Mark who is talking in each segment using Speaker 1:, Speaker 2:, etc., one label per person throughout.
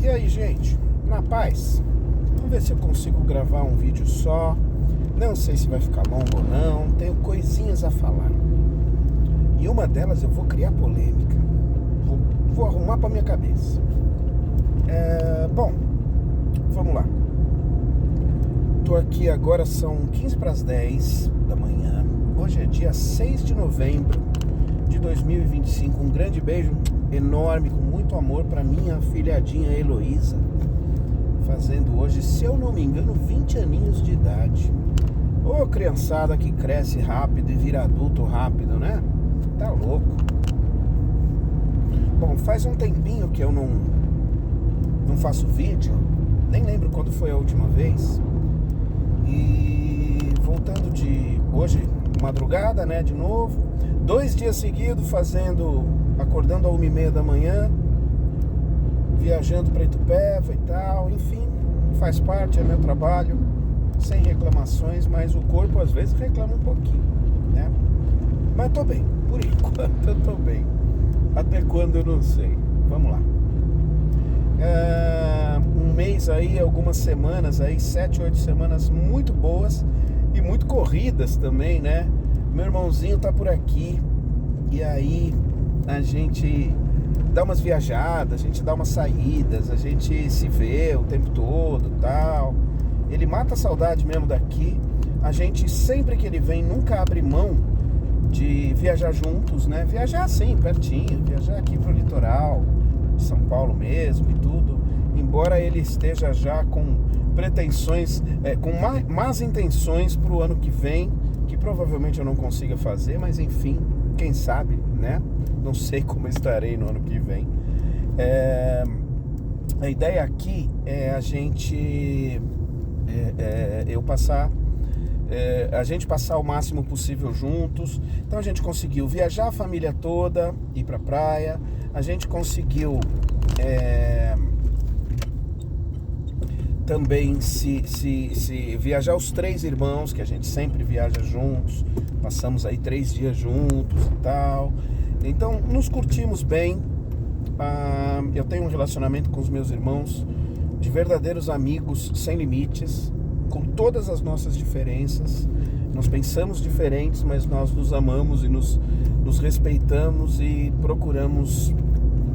Speaker 1: E aí, gente, na paz? Vamos ver se eu consigo gravar um vídeo só. Não sei se vai ficar longo ou não. Tenho coisinhas a falar. E uma delas eu vou criar polêmica. Vou arrumar pra minha cabeça. Bom, vamos lá. Tô aqui agora, são 15 para as 10 da manhã. Hoje é dia 6 de novembro de 2025. Um grande beijo enorme, com muito amor, para minha afilhadinha Heloísa, fazendo hoje, se eu não me engano, 20 aninhos de idade. Ô, criançada que cresce rápido e vira adulto rápido, né? Tá louco. Bom, faz um tempinho que eu não faço vídeo. Nem lembro quando foi a última vez. E voltando de hoje, madrugada, né, de novo. 2 dias seguidos acordando às 1h30 da manhã, viajando para Itupeva e tal. Enfim, faz parte, é meu trabalho, sem reclamações, mas o corpo às vezes reclama um pouquinho, né? Mas tô bem, por enquanto eu tô bem. Até quando eu não sei. Vamos lá. Um mês aí, algumas semanas aí, 7, 8 semanas muito boas e muito corridas também, né? Meu irmãozinho tá por aqui. E aí a gente dá umas viajadas, a gente dá umas saídas, a gente se vê o tempo todo, tal. Ele mata a saudade mesmo daqui. A gente, sempre que ele vem, nunca abre mão de viajar juntos, né? Viajar assim, pertinho, viajar aqui pro litoral de São Paulo mesmo e tudo. Embora ele esteja já com pretensões, com más intenções pro ano que vem, que provavelmente eu não consiga fazer, mas enfim, quem sabe, né? Não sei como estarei no ano que vem. A ideia aqui é a gente a gente passar o máximo possível juntos. Então a gente conseguiu viajar a família toda, ir pra praia. A gente conseguiu também se viajar os 3 irmãos, que a gente sempre viaja juntos. Passamos aí 3 dias juntos e tal. Então nos curtimos bem. Eu tenho um relacionamento com os meus irmãos de verdadeiros amigos, sem limites, com todas as nossas diferenças. Nós pensamos diferentes, mas nós nos amamos e nos respeitamos e procuramos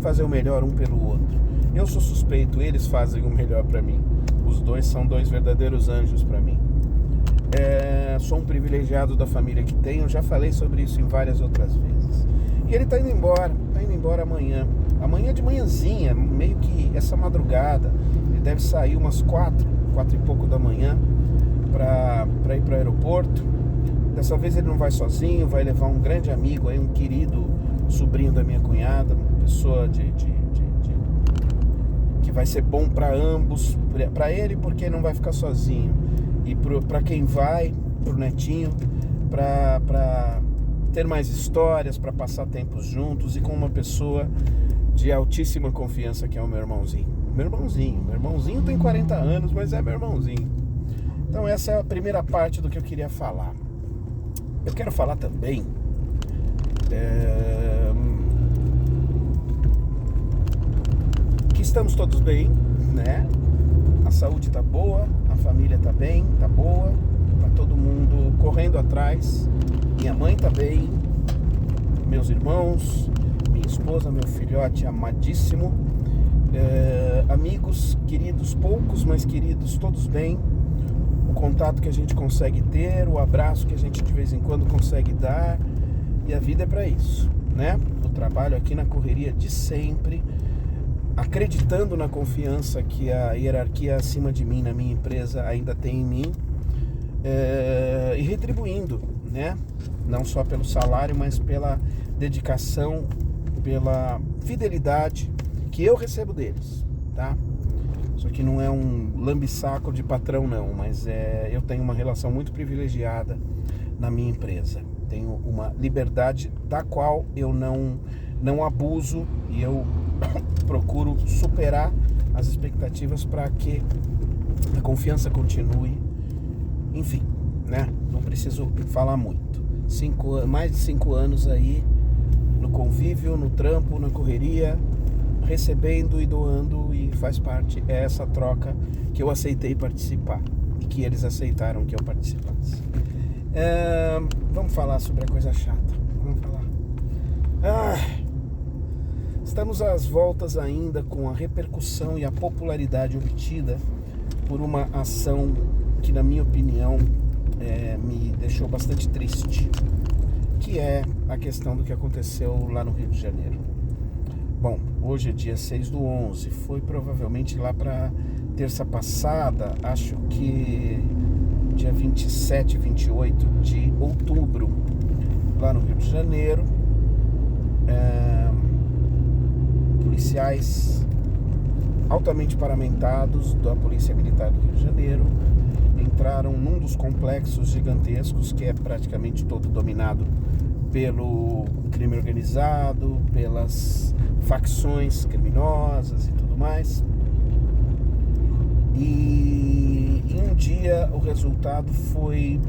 Speaker 1: fazer o melhor um pelo outro. Eu sou suspeito, eles fazem o melhor pra mim. Os dois são 2 verdadeiros anjos pra mim. Sou um privilegiado da família que tenho, já falei sobre isso em várias outras vezes. E ele tá indo embora amanhã. Amanhã de manhãzinha, meio que essa madrugada. Ele deve sair umas 4 e pouco da manhã pra ir pro aeroporto. Dessa vez ele não vai sozinho, vai levar um grande amigo aí, um querido sobrinho da minha cunhada, uma pessoa que vai ser bom para ambos, para ele porque não vai ficar sozinho, e para quem vai, pro netinho, para ter mais histórias, para passar tempos juntos e com uma pessoa de altíssima confiança, que é o meu irmãozinho. Meu irmãozinho tem 40 anos, mas é meu irmãozinho. Então essa é a primeira parte do que eu queria falar. Eu quero falar também que estamos todos bem, né? A saúde tá boa, a família tá bem, tá boa, tá todo mundo correndo atrás. Minha mãe tá bem, meus irmãos, minha esposa, meu filhote amadíssimo, amigos queridos, poucos, mas queridos, todos bem. O contato que a gente consegue ter, o abraço que a gente de vez em quando consegue dar. E a vida é pra isso, né? O trabalho aqui na correria de sempre, acreditando na confiança que a hierarquia acima de mim, na minha empresa, ainda tem em mim, e retribuindo, né? Não só pelo salário, mas pela dedicação, pela fidelidade que eu recebo deles, tá? Isso aqui não é um lambe-saco de patrão, não, mas eu tenho uma relação muito privilegiada na minha empresa. Tenho uma liberdade da qual eu não abuso, e eu procuro superar as expectativas para que a confiança continue. Enfim, né? Não preciso falar muito. Mais de 5 anos aí no convívio, no trampo, na correria, recebendo e doando, e faz parte, é essa troca que eu aceitei participar e que eles aceitaram que eu participasse. Vamos falar sobre a coisa chata. Vamos falar. Estamos às voltas ainda com a repercussão e a popularidade obtida por uma ação que, na minha opinião, me deixou bastante triste, que é a questão do que aconteceu lá no Rio de Janeiro. Bom, hoje é dia 6/11, foi provavelmente lá para terça passada, acho que dia 27, 28 de outubro, lá no Rio de Janeiro. Policiais altamente paramentados da Polícia Militar do Rio de Janeiro entraram num dos complexos gigantescos que é praticamente todo dominado pelo crime organizado, pelas facções criminosas e tudo mais. E em um dia o resultado foi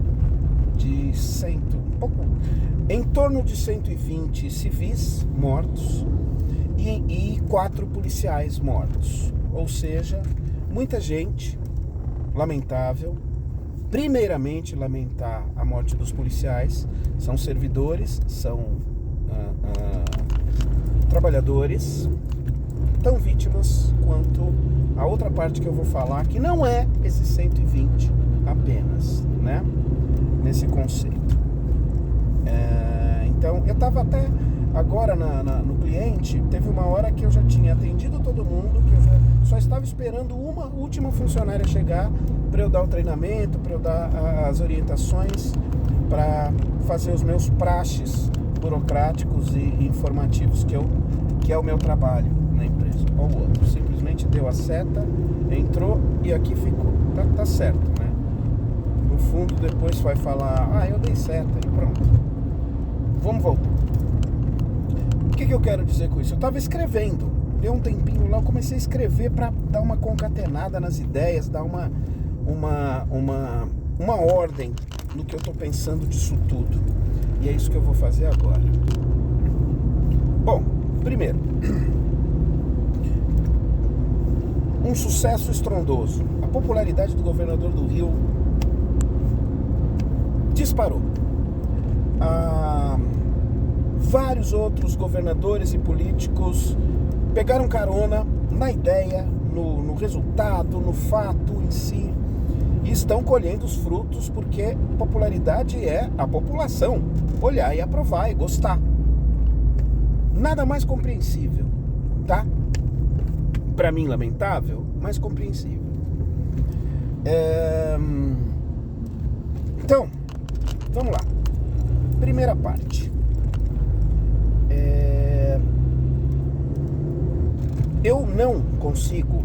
Speaker 1: de em torno de 120 civis mortos e 4 policiais mortos. Ou seja, muita gente, lamentável. Primeiramente, lamentar a morte dos policiais. São servidores, são trabalhadores, tão vítimas quanto a outra parte que eu vou falar, que não é esses 120 apenas, né? Nesse conceito. Então, eu estava até agora no cliente, teve uma hora que eu já tinha atendido todo mundo, que eu já só estava esperando uma última funcionária chegar para eu dar o treinamento, para eu dar as orientações, para fazer os meus praxes burocráticos e informativos, que é o meu trabalho na empresa. Ou o outro, simplesmente deu a seta, entrou e aqui ficou. Tá certo, né? No fundo, depois vai falar, eu dei seta e pronto. Vamos voltar. O que eu quero dizer com isso? Eu estava escrevendo, deu um tempinho lá, eu comecei a escrever para dar uma concatenada nas ideias, dar uma ordem no que eu estou pensando disso tudo. E é isso que eu vou fazer agora. Bom, primeiro, um sucesso estrondoso. A popularidade do governador do Rio disparou. Vários outros governadores e políticos pegaram carona na ideia, no resultado, no fato em si, e estão colhendo os frutos, porque popularidade é a população olhar e aprovar e gostar. Nada mais compreensível, tá? Para mim, lamentável, mas compreensível. Então, vamos lá. Primeira parte. Eu não consigo,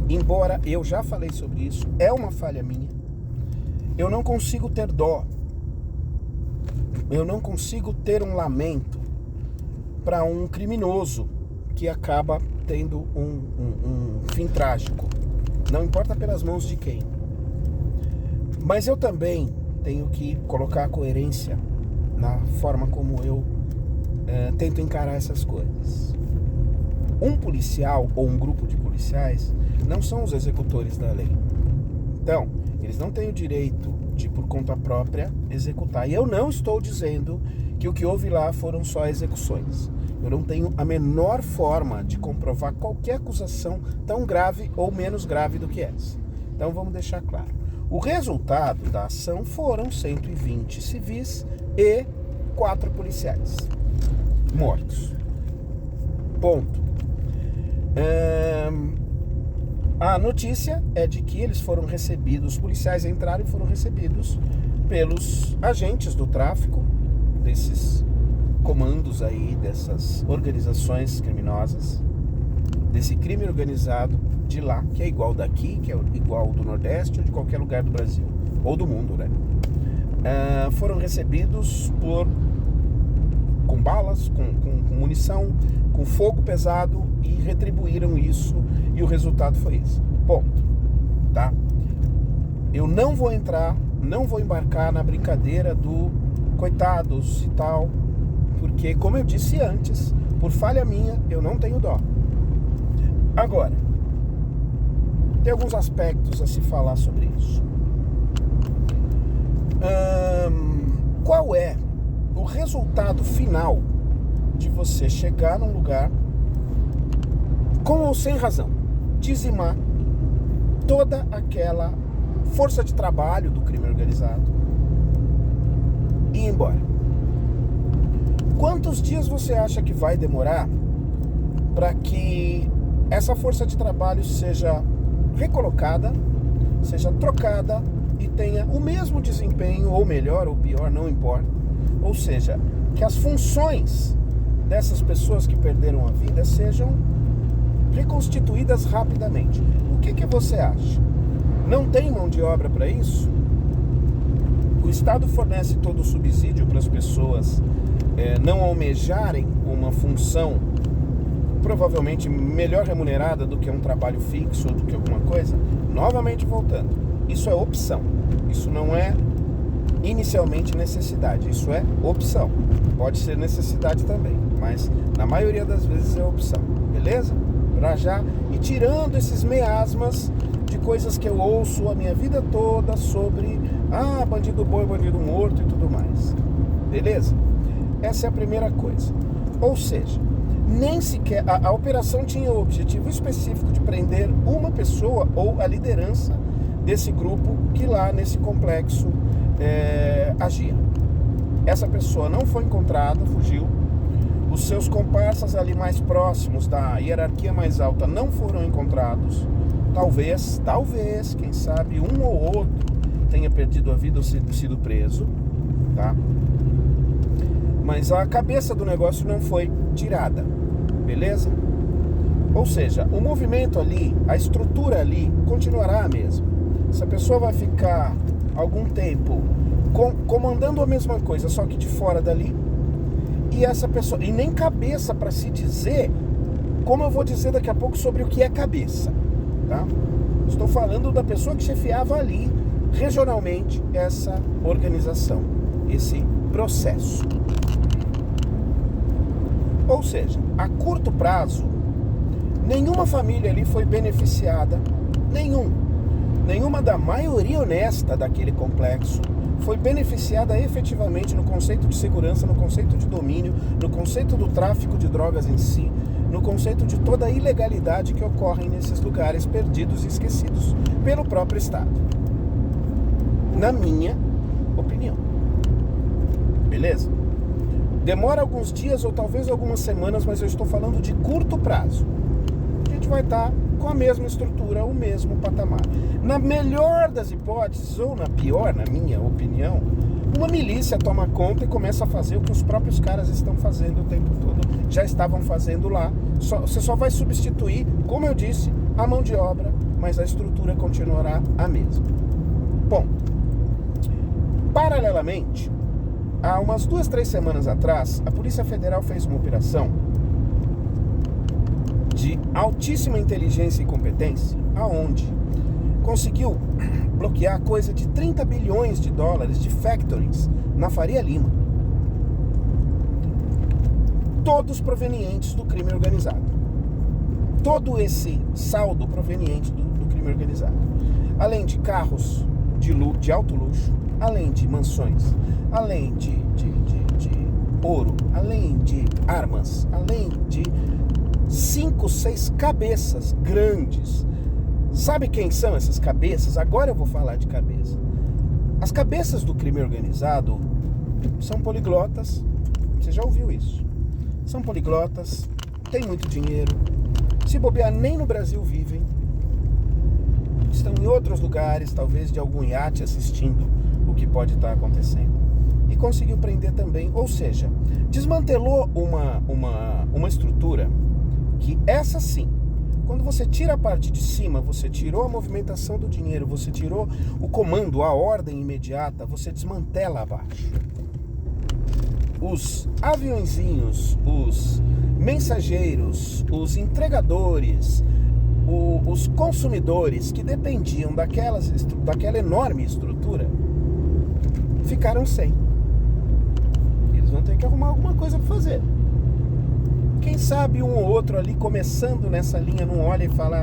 Speaker 1: embora eu já falei sobre isso, é uma falha minha, eu não consigo ter dó, eu não consigo ter um lamento para um criminoso que acaba tendo um fim trágico, não importa pelas mãos de quem. Mas eu também tenho que colocar a coerência na forma como eu tento encarar essas coisas. Um policial ou um grupo de policiais não são os executores da lei. Então, eles não têm o direito de, por conta própria, executar. E eu não estou dizendo que o que houve lá foram só execuções. Eu não tenho a menor forma de comprovar qualquer acusação tão grave ou menos grave do que essa. Então, vamos deixar claro. O resultado da ação foram 120 civis e 4 policiais mortos. Ponto. A notícia é de que eles foram recebidos, os policiais entraram e foram recebidos pelos agentes do tráfico, desses comandos aí, dessas organizações criminosas, desse crime organizado de lá, que é igual daqui, que é igual do Nordeste ou de qualquer lugar do Brasil, ou do mundo, né? Foram recebidos com balas, com munição, com fogo pesado, e retribuíram isso, e o resultado foi esse. Ponto. Tá? Eu não vou embarcar na brincadeira do coitados e tal, porque, como eu disse antes, por falha minha, eu não tenho dó. Agora, tem alguns aspectos a se falar sobre isso. Qual é o resultado final de você chegar num lugar com ou sem razão, dizimar toda aquela força de trabalho do crime organizado e ir embora? Quantos dias você acha que vai demorar para que essa força de trabalho seja recolocada, seja trocada e tenha o mesmo desempenho, ou melhor, ou pior, não importa? Ou seja, que as funções dessas pessoas que perderam a vida sejam reconstituídas rapidamente. O que você acha? Não tem mão de obra para isso? O Estado fornece todo o subsídio para as pessoas não almejarem uma função provavelmente melhor remunerada do que um trabalho fixo ou do que alguma coisa? Novamente voltando, isso é opção, isso não é inicialmente necessidade, isso é opção. Pode ser necessidade também, mas na maioria das vezes é opção, beleza? Pra já ir tirando esses measmas de coisas que eu ouço a minha vida toda sobre bandido bom, bandido morto e tudo mais, beleza? Essa é a primeira coisa. Ou seja, nem sequer a operação tinha o objetivo específico de prender uma pessoa ou a liderança desse grupo que lá nesse complexo agia. Essa pessoa não foi encontrada, fugiu. Os seus comparsas ali mais próximos da hierarquia mais alta não foram encontrados. Talvez, quem sabe, um ou outro tenha perdido a vida ou sido preso, tá? Mas a cabeça do negócio não foi tirada, beleza? Ou seja, o movimento ali, a estrutura ali continuará a mesma. Essa pessoa vai ficar algum tempo comandando a mesma coisa, só que de fora dali. E essa pessoa, e nem cabeça para se dizer, como eu vou dizer daqui a pouco sobre o que é cabeça, tá? Estou falando da pessoa que chefiava ali, regionalmente, essa organização, esse processo. Ou seja, a curto prazo, nenhuma família ali foi beneficiada, nenhuma da maioria honesta daquele complexo foi beneficiada efetivamente no conceito de segurança, no conceito de domínio, no conceito do tráfico de drogas em si, no conceito de toda a ilegalidade que ocorre nesses lugares perdidos e esquecidos pelo próprio Estado. Na minha opinião. Beleza? Demora alguns dias ou talvez algumas semanas, mas eu estou falando de curto prazo. A gente vai estar com a mesma estrutura, o mesmo patamar. Na melhor das hipóteses, ou na pior, na minha opinião, uma milícia toma conta e começa a fazer o que os próprios caras estão fazendo o tempo todo, já estavam fazendo lá. Você só vai substituir, como eu disse, a mão de obra, mas a estrutura continuará a mesma. Bom, paralelamente, há umas 2-3 semanas atrás, a Polícia Federal fez uma operação de altíssima inteligência e competência, aonde conseguiu bloquear coisa de 30 bilhões de dólares de factorings na Faria Lima. Todos provenientes do crime organizado. Todo esse saldo proveniente do crime organizado. Além de carros de alto luxo, além de mansões, além de ouro, além de armas, além de 5, 6 cabeças grandes. Sabe quem são essas cabeças? Agora eu vou falar de cabeça. As cabeças do crime organizado são poliglotas. Você já ouviu isso? São poliglotas, têm muito dinheiro. Se bobear, nem no Brasil vivem. Estão em outros lugares, talvez de algum iate assistindo o que pode estar acontecendo. E conseguiu prender também, ou seja, desmantelou uma estrutura que essa sim, quando você tira a parte de cima, você tirou a movimentação do dinheiro, você tirou o comando, a ordem imediata, você desmantela abaixo. Os aviõezinhos, os mensageiros, os entregadores, os consumidores que dependiam daquela enorme estrutura ficaram sem. Eles vão ter que arrumar alguma coisa para fazer. Quem sabe um ou outro ali começando nessa linha não olha e fala: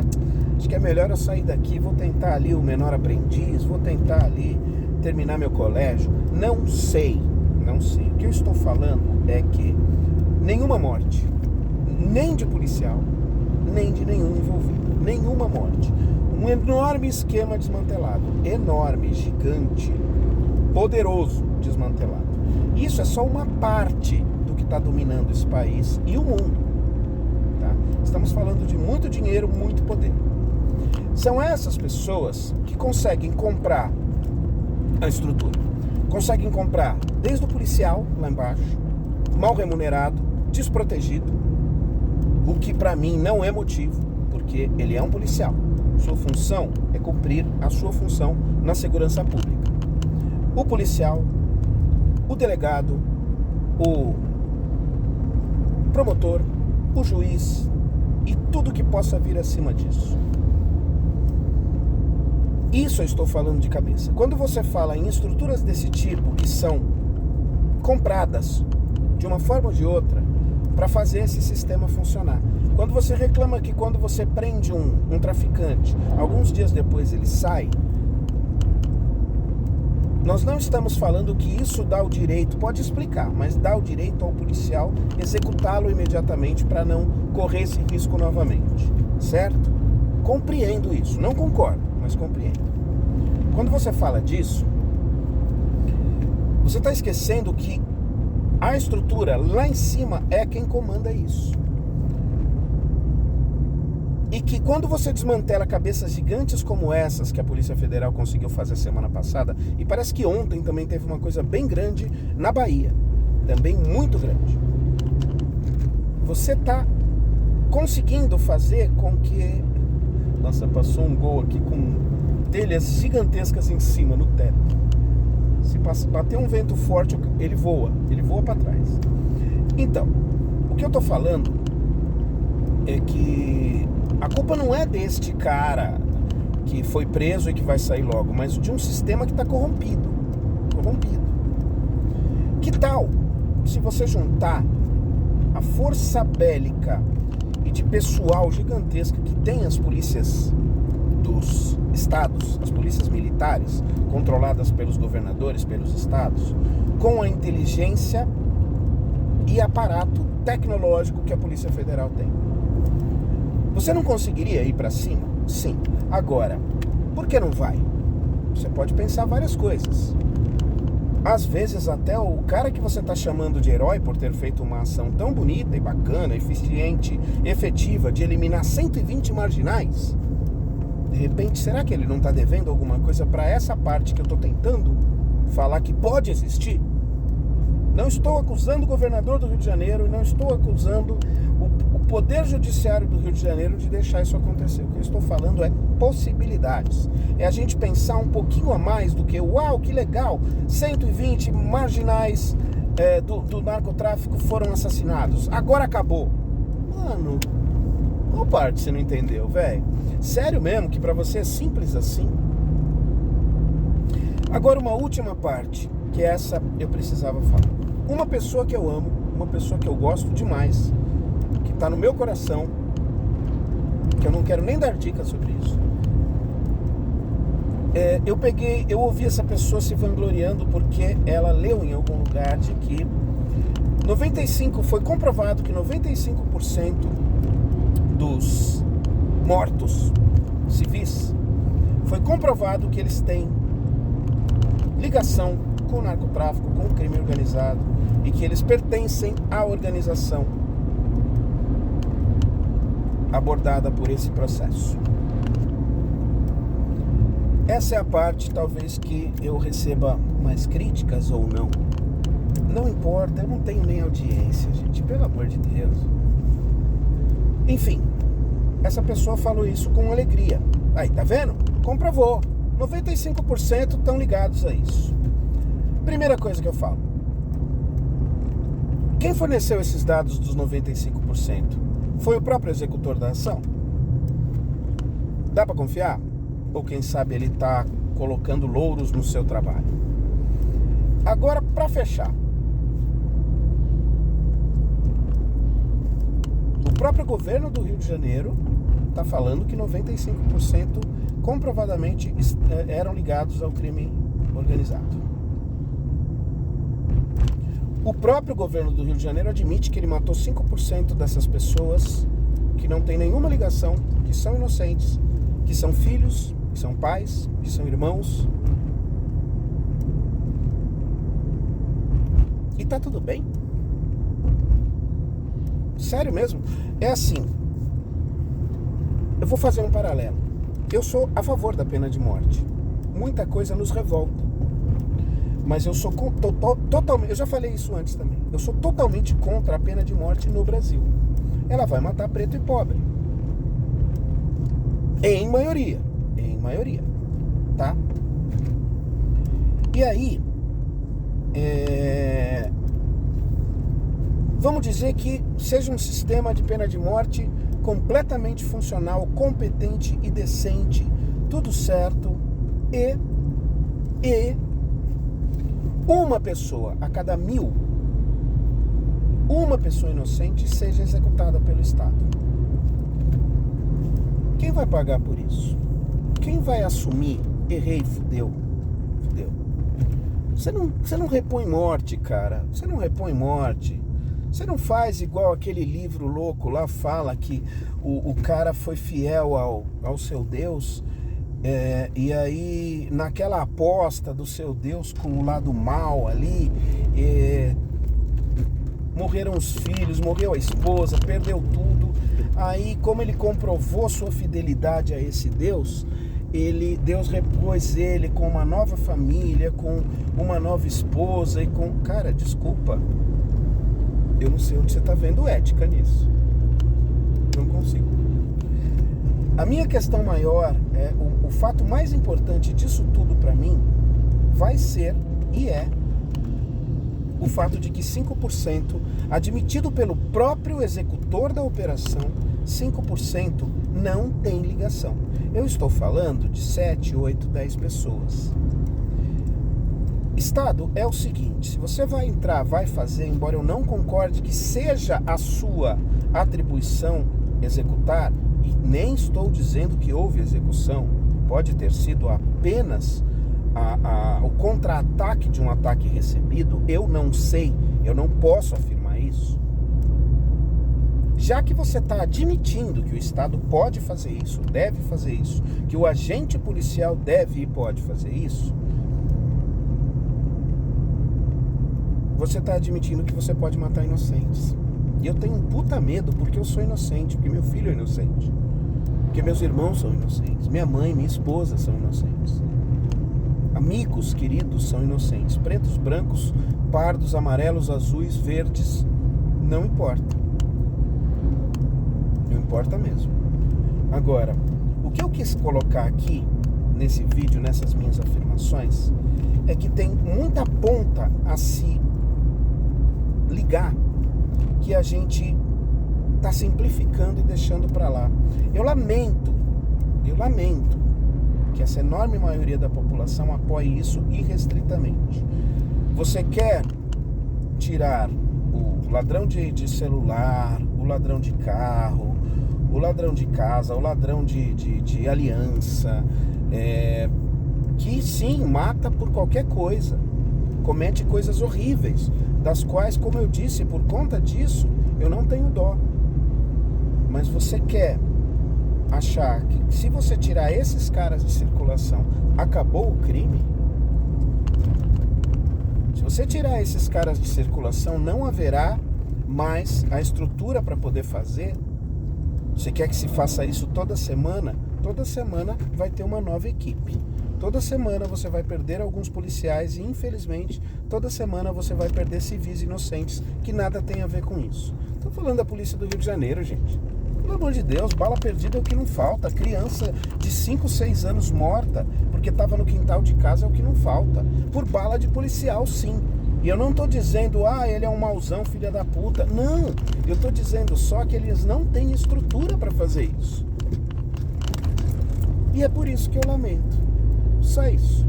Speaker 1: acho que é melhor eu sair daqui, vou tentar ali o menor aprendiz, vou tentar ali terminar meu colégio. Não sei. O que eu estou falando é que nenhuma morte, nem de policial, nem de nenhum envolvido, nenhuma morte. Um enorme esquema desmantelado, enorme, gigante, poderoso desmantelado. Isso é só uma parte do que está dominando esse país e o mundo. Tá? Estamos falando de muito dinheiro, muito poder. São essas pessoas que conseguem comprar a estrutura. Conseguem comprar desde o policial lá embaixo, mal remunerado, desprotegido, o que para mim não é motivo, porque ele é um policial. Sua função é cumprir a sua função na segurança pública. O policial, o delegado, o promotor, o juiz e tudo que possa vir acima disso. Isso eu estou falando de cabeça. Quando você fala em estruturas desse tipo que são compradas de uma forma ou de outra para fazer esse sistema funcionar. Quando você reclama que quando você prende um traficante, alguns dias depois ele sai, nós não estamos falando que isso dá o direito, pode explicar, mas dá o direito ao policial executá-lo imediatamente para não correr esse risco novamente, certo? Compreendo isso, não concordo, mas compreendo. Quando você fala disso, você está esquecendo que a estrutura lá em cima é quem comanda isso. E que quando você desmantela cabeças gigantes como essas que a Polícia Federal conseguiu fazer semana passada, e parece que ontem também teve uma coisa bem grande na Bahia, também muito grande, você está conseguindo fazer com que... Nossa, passou um gol aqui com telhas gigantescas em cima, no teto. Se bater um vento forte, ele voa para trás. Então, o que eu tô falando é que a culpa não é deste cara que foi preso e que vai sair logo, mas de um sistema que está corrompido. Que tal se você juntar a força bélica e de pessoal gigantesca que tem as polícias dos estados, as polícias militares, controladas pelos governadores, pelos estados, com a inteligência e aparato tecnológico que a Polícia Federal tem? Você não conseguiria ir para cima? Sim. Agora, por que não vai? Você pode pensar várias coisas. Às vezes até o cara que você está chamando de herói por ter feito uma ação tão bonita e bacana, eficiente, efetiva, de eliminar 120 marginais, de repente, será que ele não está devendo alguma coisa para essa parte que eu estou tentando falar que pode existir? Não estou acusando o governador do Rio de Janeiro, não estou acusando o Poder Judiciário do Rio de Janeiro de deixar isso acontecer. O que eu estou falando é possibilidades. É a gente pensar um pouquinho a mais do que, uau, que legal, 120 marginais do narcotráfico foram assassinados. Agora acabou. Mano, qual parte você não entendeu, velho? Sério mesmo que pra você é simples assim? Agora uma última parte, que essa eu precisava falar. Uma pessoa que eu amo, uma pessoa que eu gosto demais, que tá no meu coração, que eu não quero nem dar dicas sobre isso. Eu ouvi essa pessoa se vangloriando porque ela leu em algum lugar de que foi comprovado que 95% dos mortos civis, foi comprovado que eles têm ligação com o narcotráfico, com o crime organizado, e que eles pertencem à organização abordada por esse processo. Essa é a parte talvez que eu receba mais críticas ou não. Não importa, eu não tenho nem audiência, gente, pelo amor de Deus. Enfim, essa pessoa falou isso com alegria. Aí, tá vendo? Comprovou. 95% estão ligados a isso. Primeira coisa que eu falo. Quem forneceu esses dados dos 95%? Foi o próprio executor da ação? Dá pra confiar? Ou quem sabe ele tá colocando louros no seu trabalho? Agora, pra fechar. próprio governo do Rio de Janeiro está falando que 95% comprovadamente eram ligados ao crime organizado. O próprio governo do Rio de Janeiro admite que ele matou 5% dessas pessoas que não têm nenhuma ligação, que são inocentes, que são filhos, que são pais, que são irmãos. E tá tudo bem? Sério mesmo? É assim, eu vou fazer um paralelo. Eu sou a favor da pena de morte. Muita coisa nos revolta. Mas eu sou totalmente, eu já falei isso antes também, eu sou totalmente contra a pena de morte no Brasil. Ela vai matar preto e pobre. Em maioria, tá? E aí, vamos dizer que seja um sistema de pena de morte completamente funcional, competente e decente, tudo certo, e uma pessoa a cada 1000, uma pessoa inocente seja executada pelo Estado. Quem vai pagar por isso? Quem vai assumir? Errei, fudeu. Você não repõe morte, cara. Você não repõe morte. Você não faz igual aquele livro louco lá fala que o cara foi fiel ao seu Deus. E aí, naquela aposta do seu Deus com o lado mal ali, morreram os filhos, morreu a esposa, perdeu tudo. Aí, como ele comprovou sua fidelidade a esse Deus, Deus repôs ele com uma nova família, com uma nova esposa e com... Cara, desculpa, eu não sei onde você está vendo ética nisso. Não consigo. A minha questão maior, o fato mais importante disso tudo para mim, vai ser e é o fato de que 5%, admitido pelo próprio executor da operação, 5% não tem ligação. Eu estou falando de 7, 8, 10 pessoas. Estado é o seguinte, se você vai entrar, vai fazer, embora eu não concorde que seja a sua atribuição executar, e nem estou dizendo que houve execução, pode ter sido apenas o contra-ataque de um ataque recebido, eu não sei, eu não posso afirmar isso. Já que você está admitindo que o Estado pode fazer isso, deve fazer isso, que o agente policial deve e pode fazer isso, você está admitindo que você pode matar inocentes. E eu tenho um puta medo porque eu sou inocente, porque meu filho é inocente, porque meus irmãos são inocentes, minha mãe, minha esposa são inocentes, amigos queridos são inocentes, pretos, brancos, pardos, amarelos, azuis, verdes, não importa. Não importa mesmo. Agora, o que eu quis colocar aqui nesse vídeo, nessas minhas afirmações, é que tem muita ponta a se ligar que a gente está simplificando e deixando para lá. Eu lamento que essa enorme maioria da população apoie isso irrestritamente. Você quer tirar o ladrão de celular, o ladrão de carro, o ladrão de casa, o ladrão de aliança, que sim, mata por qualquer coisa, comete coisas horríveis, das quais, como eu disse, por conta disso, eu não tenho dó. Mas você quer achar que se você tirar esses caras de circulação, acabou o crime? Se você tirar esses caras de circulação, não haverá mais a estrutura para poder fazer. Você quer que se faça isso toda semana? Toda semana vai ter uma nova equipe. Toda semana você vai perder alguns policiais e, infelizmente, toda semana você vai perder civis inocentes que nada tem a ver com isso. Estou falando da polícia do Rio de Janeiro, gente. Pelo amor de Deus, bala perdida é o que não falta. Criança de 5, 6 anos morta porque estava no quintal de casa é o que não falta. Por bala de policial, sim. E eu não estou dizendo, ele é um mauzão, filha da puta. Não, eu estou dizendo só que eles não têm estrutura para fazer isso. E é por isso que eu lamento. Só isso.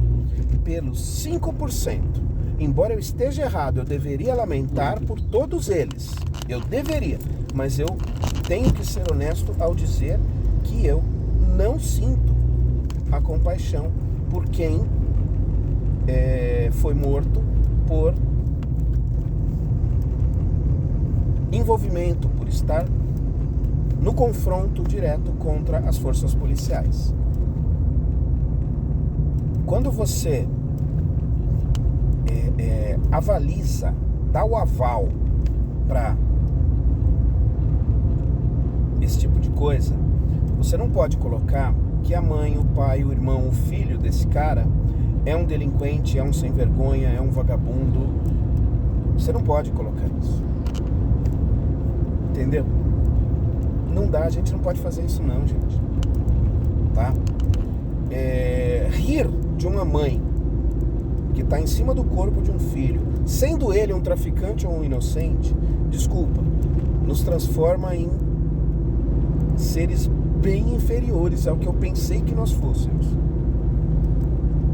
Speaker 1: Pelos 5%, embora eu esteja errado, eu deveria lamentar por todos eles. Eu deveria. Mas eu tenho que ser honesto ao dizer que eu não sinto a compaixão por quem foi morto por envolvimento, por estar no confronto direto contra as forças policiais. Quando você avaliza, dá o aval para esse tipo de coisa, você não pode colocar que a mãe, o pai, o irmão, o filho desse cara é um delinquente, é um sem vergonha, é um vagabundo. Você não pode colocar isso. Entendeu? Não dá, a gente não pode fazer isso não, gente. Tá? Rir de uma mãe que está em cima do corpo de um filho, sendo ele um traficante ou um inocente, desculpa, nos transforma em seres bem inferiores ao que eu pensei que nós fôssemos.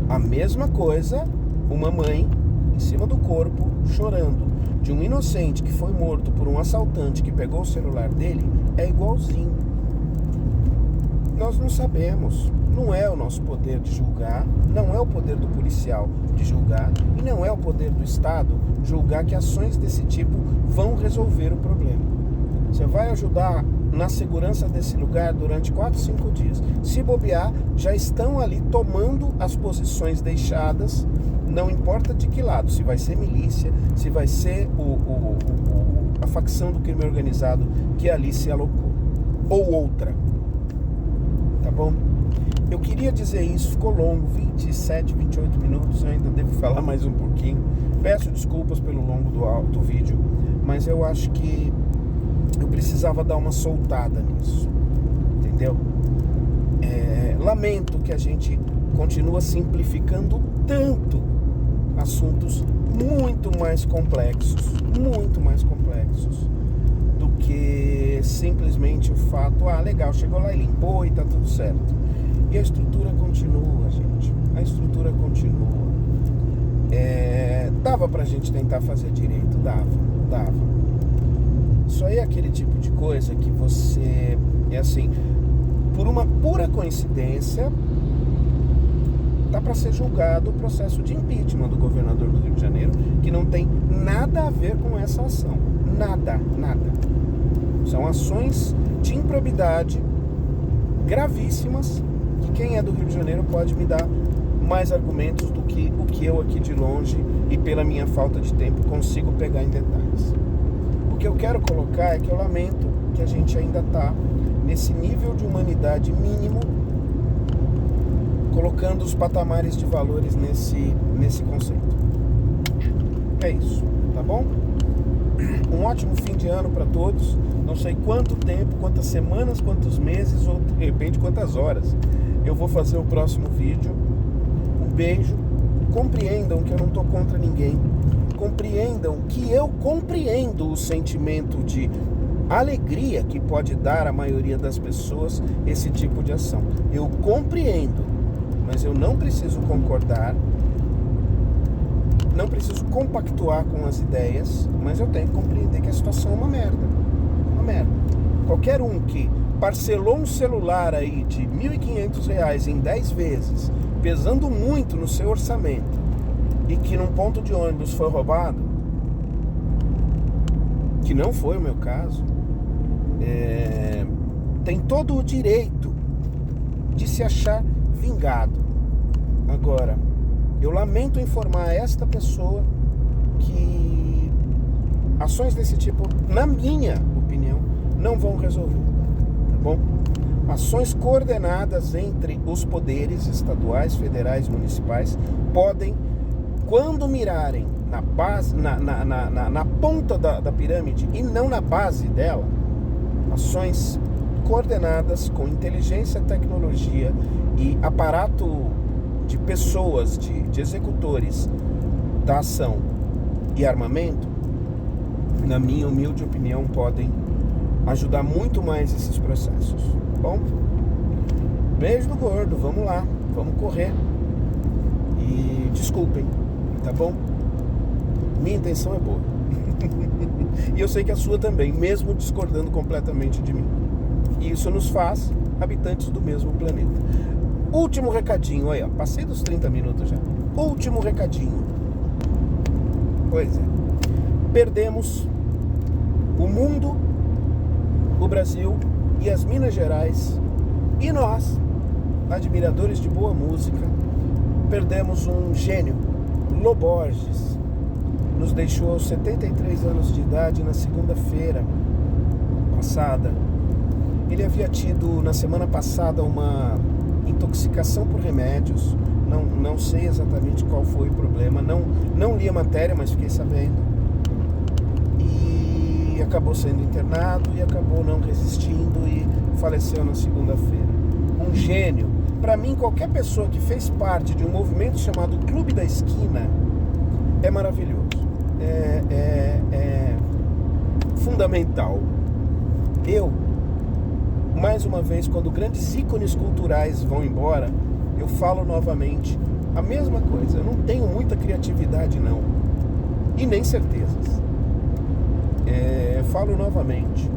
Speaker 1: A mesma coisa, uma mãe em cima do corpo, chorando, de um inocente que foi morto por um assaltante que pegou o celular dele, é igualzinho. Nós não sabemos, não é o nosso poder de julgar, não é o poder do policial de julgar, e não é o poder do Estado julgar que ações desse tipo vão resolver o problema. Você vai ajudar na segurança desse lugar durante 4, 5 dias. Se bobear, já estão ali tomando as posições deixadas, não importa de que lado, se vai ser milícia, se vai ser a facção do crime organizado que ali se alocou, ou outra. Tá bom? Eu queria dizer isso, ficou longo, 27, 28 minutos, eu ainda devo falar mais um pouquinho. Peço desculpas pelo longo do vídeo, mas eu acho que eu precisava dar uma soltada nisso, entendeu? Lamento que a gente continua simplificando tanto assuntos muito mais complexos do que simplesmente o fato, legal, chegou lá e limpou e tá tudo certo. E a estrutura continua, gente, a estrutura continua. Dava pra gente tentar fazer direito, dava. Isso aí é aquele tipo de coisa que você, por uma pura coincidência, tá para ser julgado o processo de impeachment do governador do Rio de Janeiro, que não tem nada a ver com essa ação. Nada. São ações de improbidade gravíssimas, que quem é do Rio de Janeiro pode me dar mais argumentos do que o que eu aqui de longe e pela minha falta de tempo consigo pegar em detalhes. O que eu quero colocar é que eu lamento que a gente ainda está nesse nível de humanidade mínimo, colocando os patamares de valores nesse conceito. É isso, tá bom? Um ótimo fim de ano para todos. Não sei quanto tempo, quantas semanas, quantos meses ou de repente quantas horas eu vou fazer o próximo vídeo. Um beijo. Compreendam que eu não estou contra ninguém. Compreendam que eu compreendo o sentimento de alegria que pode dar à maioria das pessoas esse tipo de ação. Eu compreendo, mas eu não preciso concordar, não preciso compactuar com as ideias, mas eu tenho que compreender que a situação é uma merda. Qualquer um que parcelou um celular aí de R$ 1.500 em 10 vezes, pesando muito no seu orçamento, e que num ponto de ônibus foi roubado, que não foi o meu caso, tem todo o direito de se achar vingado. Agora, eu lamento informar esta pessoa que ações desse tipo, na minha opinião, não vão resolver, tá bom? Ações coordenadas entre os poderes estaduais, federais, municipais podem, quando mirarem na base, na ponta da pirâmide e não na base dela, ações coordenadas com inteligência, tecnologia e aparato de pessoas, de executores da ação e armamento, na minha humilde opinião, podem ajudar muito mais esses processos. Bom, beijo do gordo, vamos lá, vamos correr. E desculpem, tá bom? Minha intenção é boa. E eu sei que a sua também, mesmo discordando completamente de mim. E isso nos faz habitantes do mesmo planeta. Último recadinho, aí ó, passei dos 30 minutos já. Último recadinho. Pois é. Perdemos o mundo, o Brasil e as Minas Gerais. E nós, admiradores de boa música, perdemos um gênio, Lô Borges. Nos deixou aos 73 anos de idade na segunda-feira passada. Ele havia tido na semana passada uma intoxicação por remédios. Não sei exatamente qual foi o problema. Não li a matéria, mas fiquei sabendo. E acabou sendo internado e acabou não resistindo e faleceu na segunda-feira. Um gênio. Para mim, qualquer pessoa que fez parte de um movimento chamado Clube da Esquina é maravilhoso. É fundamental. Eu, mais uma vez, quando grandes ícones culturais vão embora, eu falo novamente a mesma coisa. Eu não tenho muita criatividade, não. E nem certezas. Falo novamente.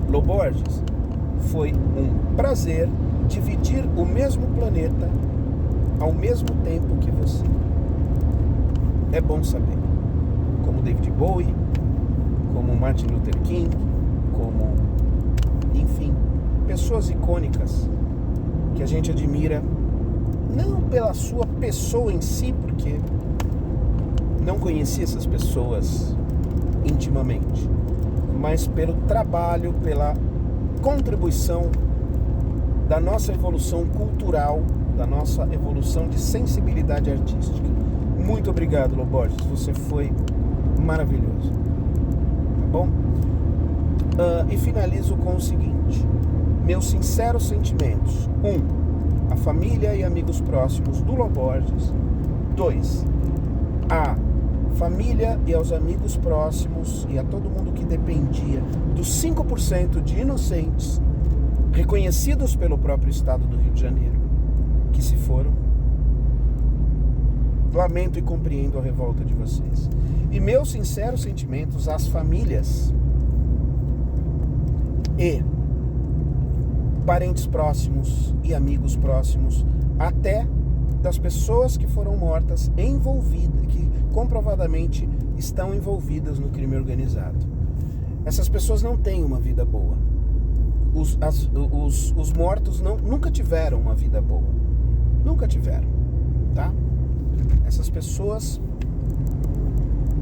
Speaker 1: Lô Borges, foi um prazer dividir o mesmo planeta ao mesmo tempo que você. É bom saber. Como David Bowie, como Martin Luther King, como, enfim, pessoas icônicas que a gente admira, não pela sua pessoa em si, porque não conheci essas pessoas intimamente, mas pelo trabalho, pela contribuição da nossa evolução cultural, da nossa evolução de sensibilidade artística. Muito obrigado, Lô Borges, você foi maravilhoso. Tá bom? E finalizo com o seguinte: meus sinceros sentimentos. 1. A família e amigos próximos do Lô Borges. 2. A família e aos amigos próximos e a todo mundo que dependia dos 5% de inocentes reconhecidos pelo próprio estado do Rio de Janeiro, que se foram. Lamento e compreendo a revolta de vocês. E meus sinceros sentimentos às famílias e parentes próximos e amigos próximos, até das pessoas que foram mortas envolvidas, que comprovadamente estão envolvidas no crime organizado. Essas pessoas não têm uma vida boa. Os mortos nunca tiveram uma vida boa. Nunca tiveram, tá? Essas pessoas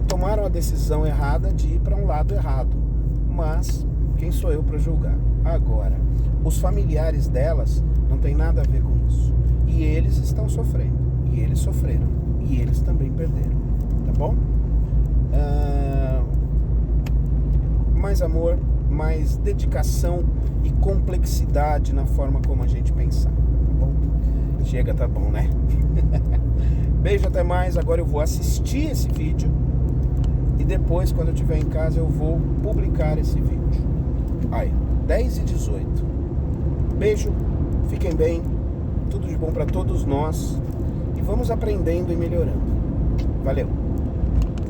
Speaker 1: tomaram a decisão errada de ir para um lado errado. Mas quem sou eu para julgar? Agora, os familiares delas não tem nada a ver com isso. E eles estão sofrendo. E eles sofreram. E eles também perderam. Tá bom? Mais amor, mais dedicação e complexidade na forma como a gente pensar. Tá bom? Chega, tá bom, né? Beijo, até mais. Agora eu vou assistir esse vídeo e depois, quando eu estiver em casa, eu vou publicar esse vídeo. Aí, 10h18. Beijo, fiquem bem, tudo de bom para todos nós e vamos aprendendo e melhorando. Valeu!